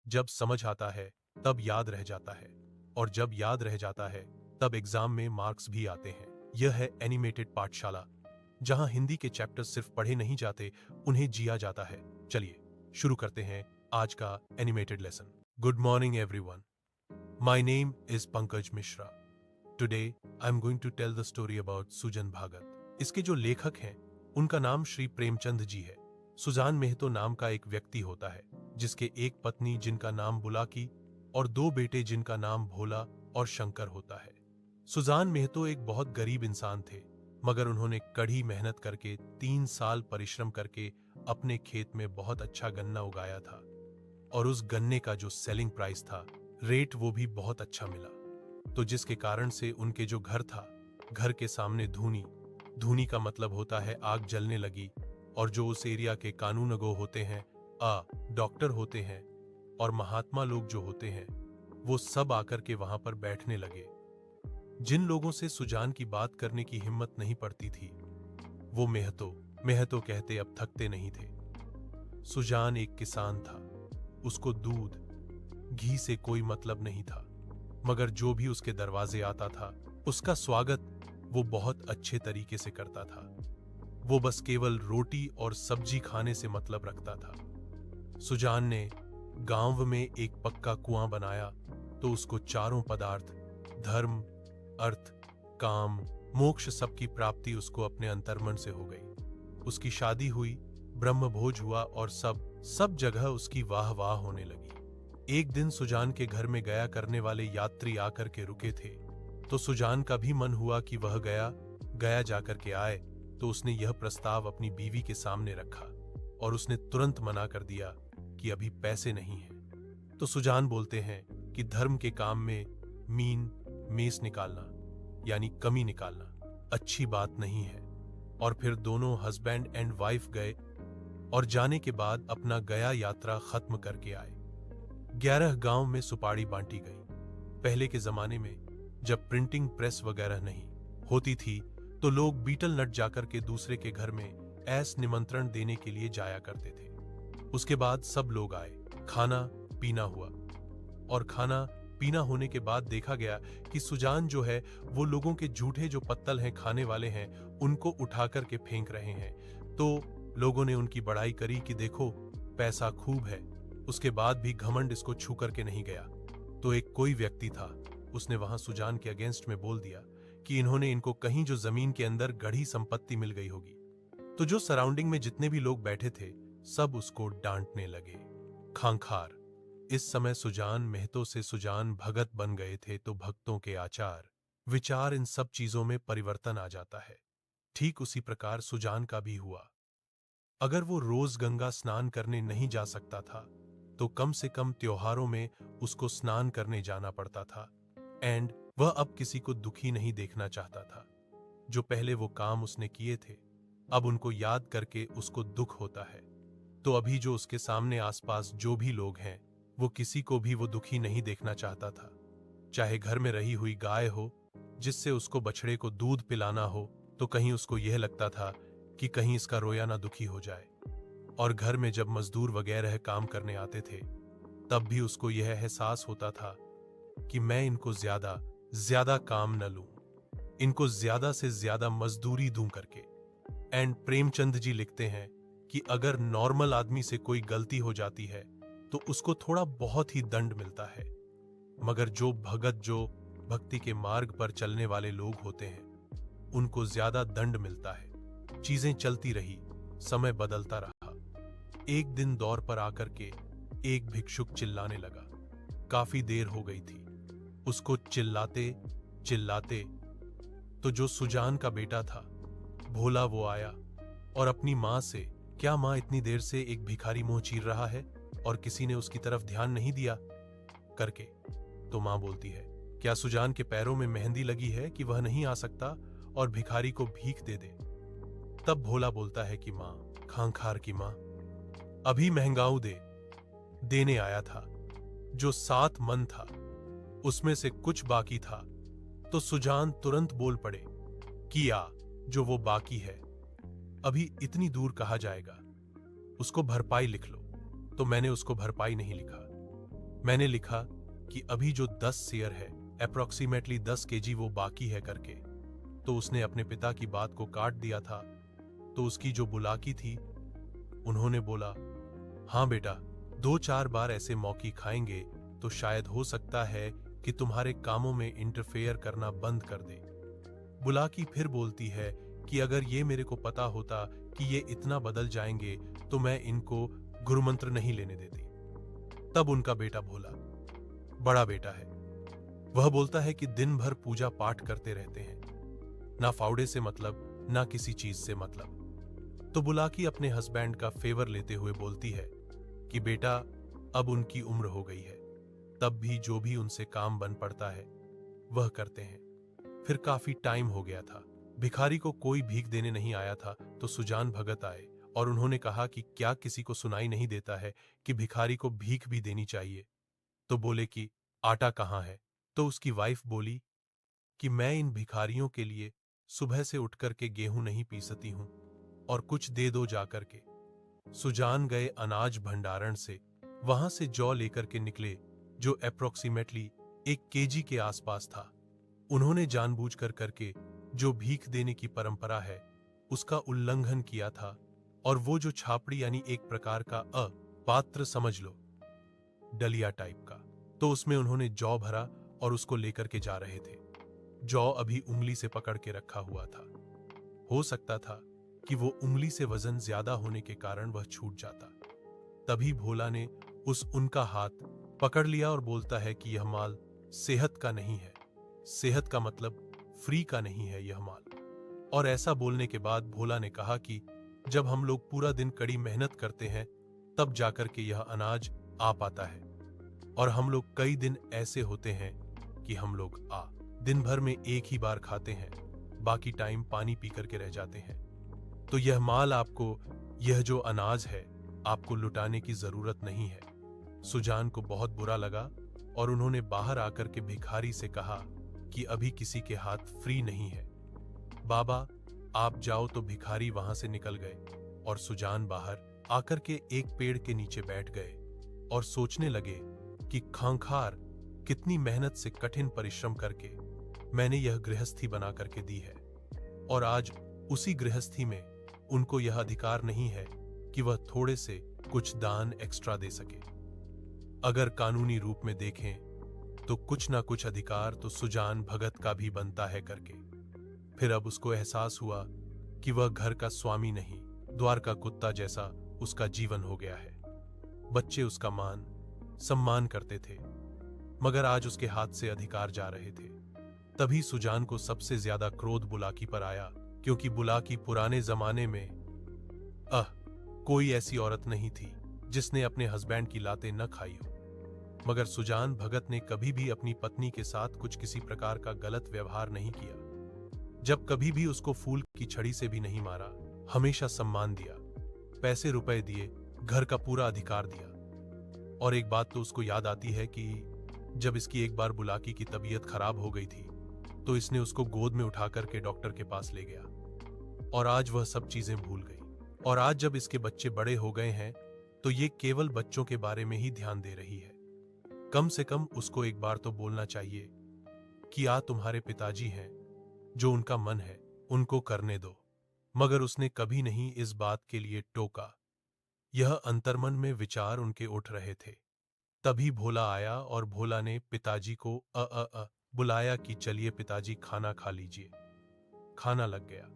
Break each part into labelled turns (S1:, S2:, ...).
S1: जब समझ आता है तब याद रह जाता है, और जब याद रह जाता है तब एग्जाम में मार्क्स भी आते हैं। यह है एनिमेटेड पाठशाला, जहां हिंदी के चैप्टर्स सिर्फ पढ़े नहीं जाते, उन्हें जिया जाता है। चलिए शुरू करते हैं आज का animated lesson. Good morning everyone, my name is Pankaj Mishra. Today I am going to tell the story about Sujan Bhagat. इसके जो लेखक हैं उनका नाम श्री प्रेमचंद जी है। सुजान मेहतो नाम का एक व्यक्ति होता है, जिसके एक पत्नी जिनका नाम बुलाकी और दो बेटे जिनका नाम भोला और शंकर होता है। सुजान मेहतो एक बहुत गरीब इंसान थे, मगर उन्होंने कड़ी मेहनत करके 3 साल परिश्रम करके अपने खेत में बहुत अच्छा गन्ना उगाया था, और उस गन्ने का जो सेलिंग प्राइस था, रेट, वो भी बहुत अच्छा मिला। तो जिसके कारण से उनके जो घर था, घर के सामने धूनी, धूनी का मतलब होता है आग जलने लगी, और जो उस एरिया के कानूनगो होते हैं, डॉक्टर होते हैं और महात्मा लोग जो होते हैं, वो सब आकर के वहां पर बैठने लगे। जिन लोगों से सुजान की बात करने की हिम्मत नहीं पड़ती थी, वो मेहतो मेहतो कहते अब थकते नहीं थे। सुजान एक किसान था, उसको दूध घी से कोई मतलब नहीं था, मगर जो भी उसके दरवाजे आता था उसका स्वागत वो बहुत अच्छे तरीके से करता था। वो बस केवल रोटी और सब्जी खाने से मतलब रखता था। सुजान ने गांव में एक पक्का कुआं बनाया, तो उसको चारों पदार्थ, धर्म, अर्थ, काम, मोक्ष, सबकी प्राप्ति उसको अपने अंतर्मन से हो गई। उसकी शादी हुई, ब्रह्मभोज हुआ, और सब जगह उसकी वाह वाह होने लगी। एक दिन सुजान के घर में गया करने वाले यात्री आकर के रुके थे, तो सुजान का भी मन हुआ कि वह गया जाकर के आए। तो उसने यह प्रस्ताव अपनी बीवी के सामने रखा, और उसने तुरंत मना कर दिया कि अभी पैसे नहीं हैं। तो सुजान बोलते हैं कि धर्म के काम में मेस निकालना, यानी कमी निकालना, अच्छी बात नहीं है। और फिर दोनों हस्बैंड एंड वाइफ गए, और जाने के बाद अपना गया यात्रा खत्म करके आए। 11 गांव में सुपारी बांटी गई। पहले के जमाने में जब प्रिंटिंग प्रेस वगैरह नहीं होती थी, तो लोग बीटल नट जाकर के दूसरे के घर में ऐस निमंत्रण देने के लिए जाया करते थे। उसके बाद सब लोग आए, खाना पीना हुआ, और खाना पीना होने के बाद देखा गया कि सुजान जो है वो लोगों के जूठे जो पत्तल हैं, खाने वाले हैं, उनको उठा करके फेंक रहे हैं। तो लोगों ने उनकी बड़ाई करी कि देखो पैसा खूब है, उसके बाद भी घमंड इसको छू करके नहीं गया। तो एक कोई व्यक्ति था, उसने वहां सुजान के अगेंस्ट में बोल दिया कि इन्होंने इनको कहीं जो जमीन के अंदर गढ़ी संपत्ति मिल गई होगी। तो जो सराउंडिंग में जितने भी लोग बैठे थे, सब उसको डांटने लगे। खांखार। इस समय सुजान मेहतो से सुजान भगत बन गए थे, तो भक्तों के आचार विचार, इन सब चीजों में परिवर्तन आ जाता है। ठीक उसी प्रकार सुजान का भी हुआ। अगर वो रोज गंगा स्नान करने नहीं जा सकता था, तो कम से कम त्योहारों में उसको स्नान करने जाना पड़ता था। एंड वह अब किसी को दुखी नहीं देखना चाहता था। जो पहले वो काम उसने किए थे, अब उनको याद करके उसको दुख होता है। तो अभी जो उसके सामने आसपास जो भी लोग हैं, वो किसी को भी वो दुखी नहीं देखना चाहता था। चाहे घर में रही हुई गाय हो, जिससे उसको बछड़े को दूध पिलाना हो, तो कहीं उसको यह लगता था कि कहीं इसका रोया ना दुखी हो जाए। और घर में जब मजदूर वगैरह काम करने आते थे, तब भी उसको यह एहसास होता था कि मैं इनको ज्यादा काम न लूं, इनको ज्यादा से ज्यादा मजदूरी दूं करके। एंड प्रेमचंद जी लिखते हैं कि अगर नॉर्मल आदमी से कोई गलती हो जाती है, तो उसको थोड़ा बहुत ही दंड मिलता है, मगर जो भक्ति के मार्ग पर चलने वाले लोग होते हैं, उनको ज्यादा दंड मिलता है। चीजें चलती रही, समय बदलता रहा। एक दिन दौर पर आकर के एक भिक्षुक चिल्लाने लगा। काफी देर हो गई थी उसको चिल्लाते चिल्लाते। तो जो सुजान का बेटा था भोला, वो आया और अपनी मां से, क्या मां इतनी देर से एक भिखारी मुंह चीर रहा है और किसी ने उसकी तरफ ध्यान नहीं दिया करके। तो मां बोलती है, क्या सुजान के पैरों में मेहंदी लगी है कि वह नहीं आ सकता और भिखारी को भीख दे दे। तब भोला बोलता है कि मां, खांखार की मां, अभी महंगाऊ देने आया था। जो 7 मन था उसमें से कुछ बाकी था। तो सुजान तुरंत बोल पड़े, किया जो वो बाकी है, अभी इतनी दूर कहा जाएगा, उसको भरपाई लिख लो। तो मैंने उसको भरपाई नहीं लिखा, मैंने लिखा कि अभी जो 10 शेयर है, अप्रोक्सीमेटली 10 केजी वो बाकी है करके। तो उसने अपने पिता की बात को काट दिया था। तो उसकी जो बुलाकी थी, उन्होंने बोला, हाँ बेटा, 2-4 बार ऐसे मौके खाएंगे तो शायद हो सकता है कि तुम्हारे कामों में इंटरफेयर करना बंद कर दे। बुलाकी फिर बोलती है कि अगर ये मेरे को पता होता कि ये इतना बदल जाएंगे तो मैं इनको गुरुमंत्र नहीं लेने देती। तब उनका बेटा भोला, बड़ा बेटा है, वह बोलता है कि दिन भर पूजा पाठ करते रहते हैं, ना फावड़े से मतलब, ना किसी चीज से मतलब। तो बुलाकी अपने हस्बैंड का फेवर लेते हुए बोलती है कि बेटा, अब उनकी उम्र हो गई है, तब भी जो भी उनसे काम बन पड़ता है वह करते हैं। फिर काफी टाइम हो गया था, भिखारी को कोई भीख देने नहीं आया था। तो सुजान भगत आए और उन्होंने कहा कि क्या किसी को सुनाई नहीं देता है कि भिखारी को भीख भी देनी चाहिए। तो बोले कि आटा कहाँ है। तो उसकी वाइफ बोली कि मैं इन भिखारियों के लिए सुबह से उठकर के गेहूं नहीं पीसती हूं और कुछ दे दो जाकर के। सुजान गए अनाज भंडारण से, वहां से जौ लेकर के निकले जो अप्रोक्सीमेटली 1 केजी के आसपास था। उन्होंने जानबूझकर करके जो भीख देने की परंपरा है उसका उल्लंघन किया था, और वो जो छापड़ी यानी एक प्रकार का पात्र समझ लो, डलिया टाइप का, तो उसमें उन्होंने जौ भरा और उसको लेकर के जा रहे थे। जौ अभी उंगली से पकड़ के रखा हुआ था। हो सकता था कि वो उंगली से वजन ज्यादा होने के कारण वह छूट जाता। तभी भोला ने उनका हाथ पकड़ लिया और बोलता है कि यह माल सेहत का नहीं है, सेहत का मतलब फ्री का नहीं है यह माल। और ऐसा बोलने के बाद भोला ने कहा कि जब हम लोग पूरा दिन कड़ी मेहनत करते हैं तब जाकर के यह अनाज आ पाता है, और हम लोग कई दिन ऐसे होते हैं कि हम लोग दिन भर में एक ही बार खाते हैं, बाकी टाइम पानी पी करके रह जाते हैं। तो यह माल आपको, यह जो अनाज है, आपको लुटाने की जरूरत नहीं है। सुजान को बहुत बुरा लगा और उन्होंने बाहर आकर के भिखारी से कहा कि अभी किसी के हाथ फ्री नहीं है, बाबा आप जाओ। तो भिखारी वहां से निकल गए और सुजान बाहर आकर के एक पेड़ के नीचे बैठ गए और सोचने लगे कि खांखार कितनी मेहनत से कठिन परिश्रम करके मैंने यह गृहस्थी बना करके दी है, और आज उसी गृहस्थी में उनको यह अधिकार नहीं है कि वह थोड़े से कुछ दान एक्स्ट्रा दे सके। अगर कानूनी रूप में देखें तो कुछ ना कुछ अधिकार तो सुजान भगत का भी बनता है करके। फिर अब उसको एहसास हुआ कि वह घर का स्वामी नहीं, द्वार का कुत्ता जैसा उसका जीवन हो गया है। बच्चे उसका मान सम्मान करते थे, मगर आज उसके हाथ से अधिकार जा रहे थे। तभी सुजान को सबसे ज्यादा क्रोध बुलाकी पर आया, क्योंकि बुलाकी पुराने जमाने में कोई ऐसी औरत नहीं थी जिसने अपने हस्बैंड की लातें न खाई हो। मगर सुजान भगत ने कभी भी अपनी पत्नी के साथ कुछ किसी प्रकार का गलत व्यवहार नहीं किया। जब कभी भी उसको फूल की छड़ी से भी नहीं मारा, हमेशा सम्मान दिया, पैसे रुपए दिए, घर का पूरा अधिकार दिया। और एक बात तो उसको याद आती है कि जब इसकी एक बार बुलाकी की तबीयत खराब हो गई थी तो इसने उसको गोद में उठा करके डॉक्टर के पास ले गया, और आज वह सब चीजें भूल गई। और आज जब इसके बच्चे बड़े हो गए हैं तो ये केवल बच्चों के बारे में ही ध्यान दे रही है। कम से कम उसको एक बार तो बोलना चाहिए कि तुम्हारे पिताजी हैं, जो उनका मन है उनको करने दो। मगर उसने कभी नहीं इस बात के लिए टोका। यह अंतर्मन में विचार उनके उठ रहे थे। तभी भोला आया और भोला ने पिताजी को बुलाया कि चलिए पिताजी खाना खा लीजिए। खाना लग गया।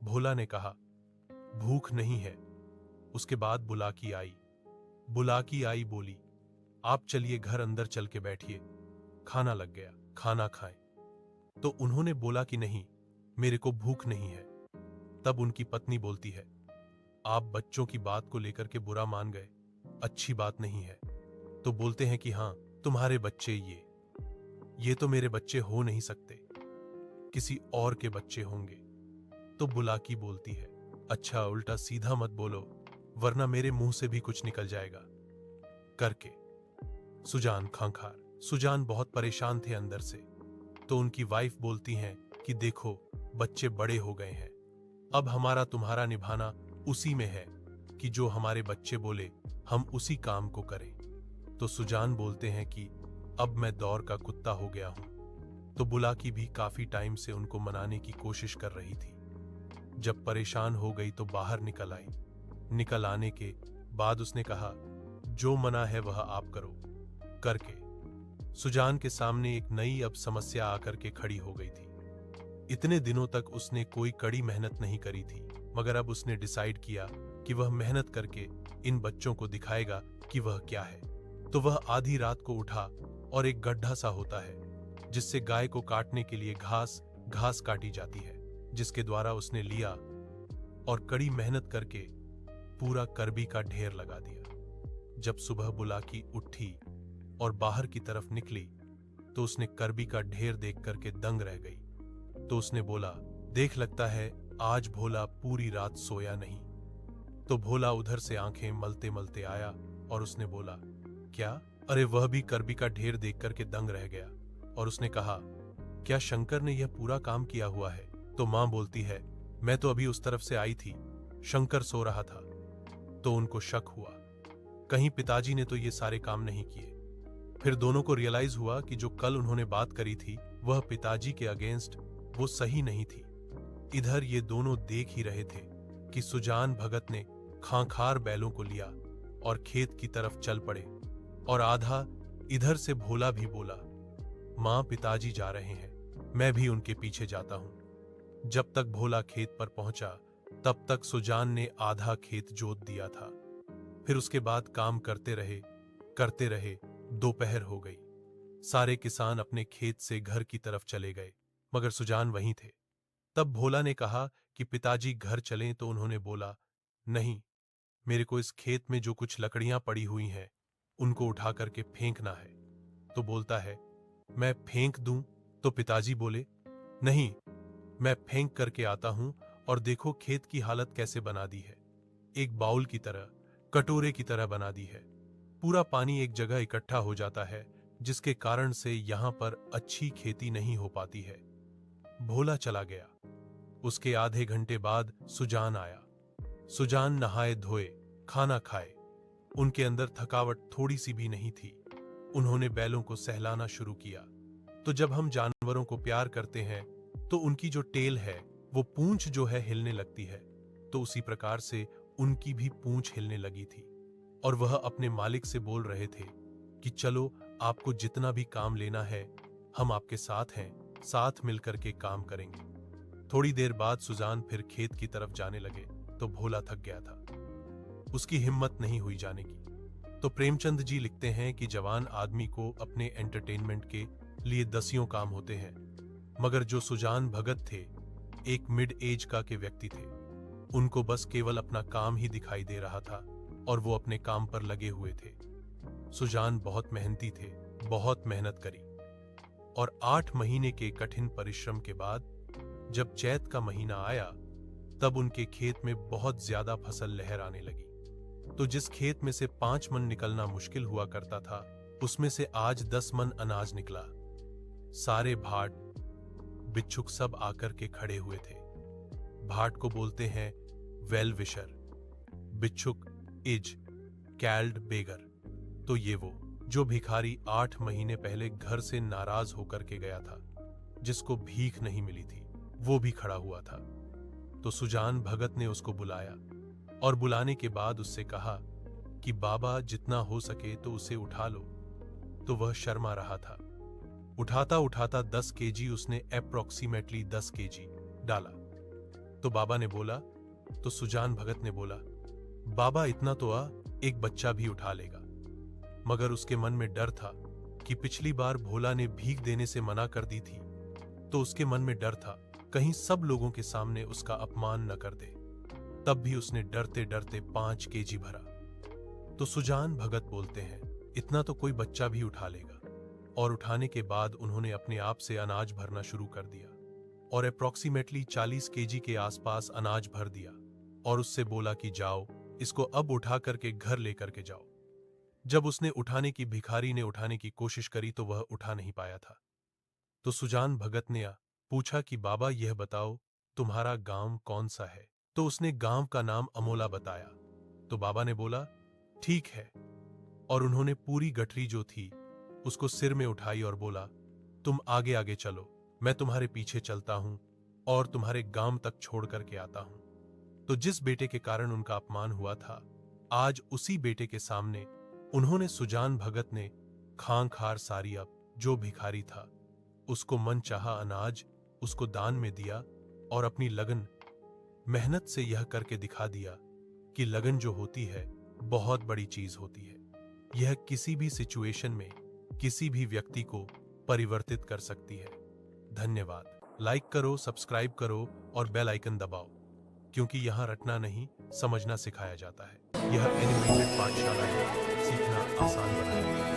S1: भोला ने कहा भूख नहीं है। उसके बाद बुलाकी आई बोली आप चलिए घर अंदर चल के बैठिए, खाना लग गया, खाना खाएं। तो उन्होंने बोला कि नहीं, मेरे को भूख नहीं है। तब उनकी पत्नी बोलती है आप बच्चों की बात को लेकर के बुरा मान गए, अच्छी बात नहीं है। तो बोलते हैं कि हाँ तुम्हारे बच्चे ये तो मेरे बच्चे हो नहीं सकते, किसी और के बच्चे होंगे। तो बुलाकी बोलती है अच्छा उल्टा सीधा मत बोलो, वरना मेरे मुंह से भी कुछ निकल जाएगा करके। सुजान खांखार, सुजान बहुत परेशान थे अंदर से। तो उनकी वाइफ बोलती हैं कि देखो बच्चे बड़े हो गए हैं, अब हमारा तुम्हारा निभाना उसी में है कि जो हमारे बच्चे बोले हम उसी काम को करें। तो सुजान बोलते हैं कि अब मैं दौर का कुत्ता हो गया हूं। तो बुलाकी भी काफी टाइम से उनको मनाने की कोशिश कर रही थी। जब परेशान हो गई तो बाहर निकल आई। निकल आने के बाद उसने कहा, जो मना है वह आप करो। करके सुजान के सामने एक नई अब समस्या आकर के खड़ी हो गई थी। इतने दिनों तक उसने कोई कड़ी मेहनत नहीं करी थी, मगर अब उसने डिसाइड किया कि वह मेहनत करके इन बच्चों को दिखाएगा कि वह क्या है। तो वह आधी रात को उठा और एक गड्ढा सा होता है जिससे गाय को काटने के लिए घास काटी जाती है, जिसके द्वारा उसने लिया और कड़ी मेहनत करके पूरा करबी का ढेर लगा दिया। जब सुबह बुलाकी उठी और बाहर की तरफ निकली तो उसने करबी का ढेर देख करके दंग रह गई। तो उसने बोला, देख लगता है आज भोला पूरी रात सोया नहीं। तो भोला उधर से आंखें मलते मलते आया और उसने बोला, क्या? अरे वह भी करबी का ढेर देख करके दंग रह गया और उसने कहा, क्या शंकर ने यह पूरा काम किया हुआ है? तो मां बोलती है, मैं तो अभी उस तरफ से आई थी, शंकर सो रहा था। तो उनको शक हुआ, कहीं पिताजी ने तो ये सारे काम नहीं किए। फिर दोनों को रियलाइज हुआ कि जो कल उन्होंने बात करी थी वह पिताजी के अगेंस्ट वो सही नहीं थी। इधर ये दोनों देख ही रहे थे कि सुजान भगत ने खांखार बैलों को लिया और खेत की तरफ चल पड़े। और आधा इधर से भोला भी बोला, मां पिताजी जा रहे हैं, मैं भी उनके पीछे जाता हूं। जब तक भोला खेत पर पहुंचा तब तक सुजान ने आधा खेत जोत दिया था। फिर उसके बाद काम करते रहे दोपहर हो गई। सारे किसान अपने खेत से घर की तरफ चले गए, मगर सुजान वहीं थे। तब भोला ने कहा कि पिताजी घर चलें, तो उन्होंने बोला, नहीं, मेरे को इस खेत में जो कुछ लकड़ियां पड़ी हुई हैं उनको उठा करके फेंकना है। तो बोलता है, मैं फेंक दूं? तो पिताजी बोले, नहीं, मैं फेंक करके आता हूं और देखो खेत की हालत कैसे बना दी है। एक बाउल की तरह, कटोरे की तरह बना दी है। पूरा पानी एक जगह इकट्ठा हो जाता है, जिसके कारण से यहां पर अच्छी खेती नहीं हो पाती है। भोला चला गया। उसके आधे घंटे बाद सुजान आया। सुजान नहाए धोए, खाना खाए। उनके अंदर थकावट थोड़ी सी भी नहीं थी। उन्होंने बैलों को सहलाना शुरू किया। तो जब हम जानवरों को प्यार करते हैं तो उनकी जो टेल है, वो पूंछ जो है हिलने लगती है। तो उसी प्रकार से उनकी भी पूंछ हिलने लगी थी और वह अपने मालिक से बोल रहे थे कि चलो, आपको जितना भी काम लेना है हम आपके साथ हैं, साथ मिलकर के काम करेंगे। थोड़ी देर बाद सुजान फिर खेत की तरफ जाने लगे तो भोला थक गया था, उसकी हिम्मत नहीं हुई जाने की। तो प्रेमचंद जी लिखते हैं कि जवान आदमी को अपने एंटरटेनमेंट के लिए दसियों काम होते हैं, मगर जो सुजान भगत थे एक मिड एज का के व्यक्ति थे। उनको बस केवल अपना काम ही दिखाई दे रहा था और वो अपने काम पर लगे हुए थे। सुजान बहुत मेहनती थे, बहुत मेहनत करी और 8 महीने के कठिन परिश्रम के बाद जब चैत का महीना आया तब उनके खेत में बहुत ज्यादा फसल लहर आने लगी। तो जिस खेत में से 5 मन निकलना मुश्किल हुआ करता था, उसमें से आज 10 मन अनाज निकला। सारे भाट बिच्छुक सब आकर के खड़े हुए थे। भाट को बोलते हैं वेल विशर, बिच्छुक इज कैल्ड बेगर। तो ये वो जो भिखारी 8 महीने पहले घर से नाराज होकर के गया था, जिसको भीख नहीं मिली थी, वो भी खड़ा हुआ था। तो सुजान भगत ने उसको बुलाया और बुलाने के बाद उससे कहा कि बाबा जितना हो सके तो उसे उठा लो। तो वह शर्मा रहा था। उठाता उठाता 10 केजी उसने अप्रोक्सीमेटली 10 केजी डाला। तो बाबा ने बोला, तो सुजान भगत ने बोला, बाबा इतना तो एक बच्चा भी उठा लेगा। मगर उसके मन में डर था कि पिछली बार भोला ने भीख देने से मना कर दी थी, तो उसके मन में डर था कहीं सब लोगों के सामने उसका अपमान न कर दे। तब भी उसने डरते डरते 5 केजी भरा। तो सुजान भगत बोलते हैं, इतना तो कोई बच्चा भी उठा लेगा। और उठाने के बाद उन्होंने अपने आप से अनाज भरना शुरू कर दिया और अप्रोक्सीमेटली 40 केजी के आसपास अनाज भर दिया और उससे बोला कि जाओ, इसको अब उठा करके घर लेकर के जाओ। जब उसने उठाने की भिखारी ने उठाने की कोशिश करी तो वह उठा नहीं पाया था। तो सुजान भगत ने पूछा कि बाबा यह बताओ तुम्हारा गांव कौन सा है? तो उसने गांव का नाम अमोला बताया। तो बाबा ने बोला, ठीक है, और उन्होंने पूरी गठरी जो थी उसको सिर में उठाई और बोला, तुम आगे आगे चलो, मैं तुम्हारे पीछे चलता हूं और तुम्हारे गांव तक छोड़ करके आता हूं। तो जिस बेटे के कारण उनका अपमान हुआ था, आज उसी बेटे के सामने उन्होंने सुजान भगत ने खांखार सारी अब जो भिखारी था उसको मन चाहा अनाज उसको दान में दिया और अपनी लगन मेहनत से यह करके दिखा दिया कि लगन जो होती है बहुत बड़ी चीज होती है। यह किसी भी सिचुएशन में किसी भी व्यक्ति को परिवर्तित कर सकती है। धन्यवाद। लाइक करो, सब्सक्राइब करो और बेल आइकन दबाओ, क्योंकि यहाँ रटना नहीं समझना सिखाया जाता है। यह एनिमेटेड पाठशाला है, सीखना आसान बनाया।